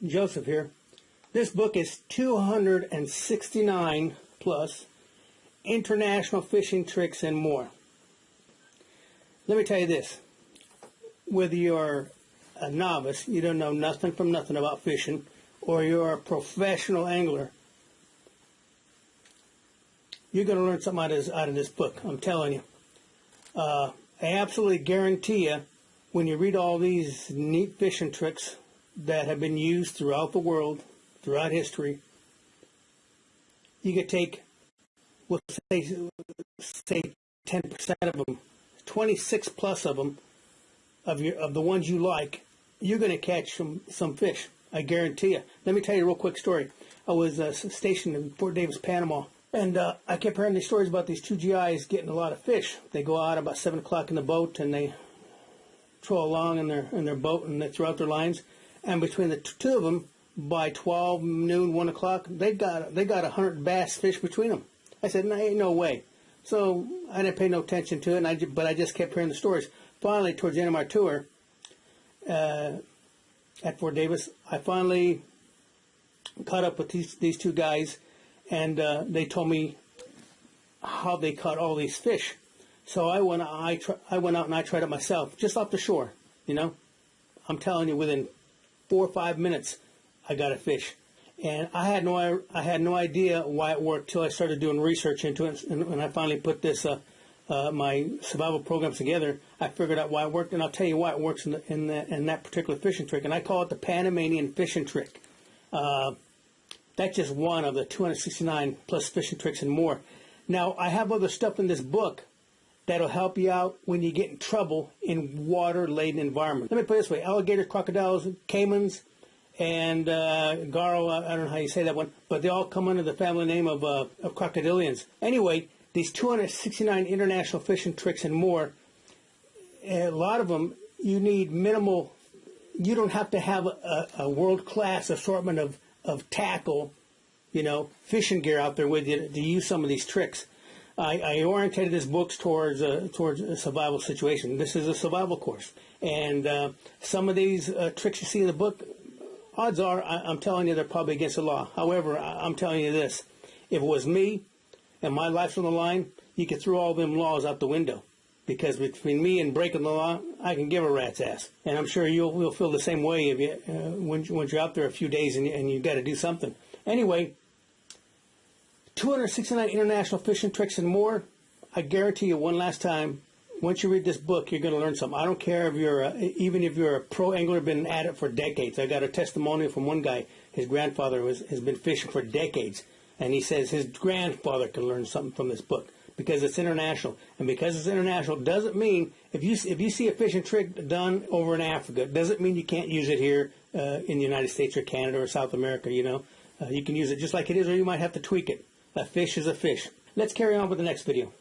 Joseph here. This book is 269 plus international fishing tricks and more. Let me tell you this. Whether you're a novice, you don't know nothing from nothing about fishing, or you're a professional angler, you're going to learn something out of this book. I'm telling you. I absolutely guarantee you, when you read all these neat fishing tricks that have been used throughout the world, throughout history, you could take, we'll say 10% of them, 26 plus of them, of the ones you like, you're going to catch some fish. I guarantee you. Let me tell you a real quick story. I was stationed in Fort Davis, Panama, and I kept hearing these stories about these two GIs getting a lot of fish. They go out about 7 o'clock in the boat, and they troll along in their boat, and they throw out their lines. And between the two of them, by 12 noon, 1 o'clock, they got 100 bass fish between them. I said, no, ain't no way. So I didn't pay no attention to it, but I just kept hearing the stories. Finally, towards the end of our tour at Fort Davis, I finally caught up with these two guys, and they told me how they caught all these fish. So I went out and I tried it myself, just off the shore. You know, I'm telling you, within 4 or 5 minutes, I got a fish, and I had no idea why it worked till I started doing research into it, and when I finally put this my survival programs together, I figured out why it worked, and I'll tell you why it works in that particular fishing trick, and I call it the Panamanian fishing trick. That's just one of the 269 plus fishing tricks and more. Now, I have other stuff in this book that'll help you out when you get in trouble in water-laden environments. Let me put it this way. Alligators, crocodiles, caimans, and garl, I don't know how you say that one, but they all come under the family name of crocodilians. Anyway, these 269 international fishing tricks and more, a lot of them, you need minimal, you don't have to have a world-class assortment of tackle, you know, fishing gear out there with you to use some of these tricks. I orientated this book towards a survival situation. This is a survival course. And some of these tricks you see in the book, odds are, I'm telling you, they're probably against the law. However, I'm telling you this. If it was me and my life's on the line, you could throw all them laws out the window. Because between me and breaking the law, I can give a rat's ass. And I'm sure you'll feel the same way if you, when you're out there a few days and you've got to do something. Anyway, 269 international fishing tricks and more. I guarantee you one last time, once you read this book, you're going to learn something. I don't care if even if you're a pro angler, been at it for decades. I got a testimonial from one guy. His grandfather has been fishing for decades, and he says his grandfather can learn something from this book because it's international. And because it's international doesn't mean if you see a fishing trick done over in Africa, doesn't mean you can't use it here in the United States or Canada or South America. You know, you can use it just like it is, or you might have to tweak it. A fish is a fish. Let's carry on with the next video.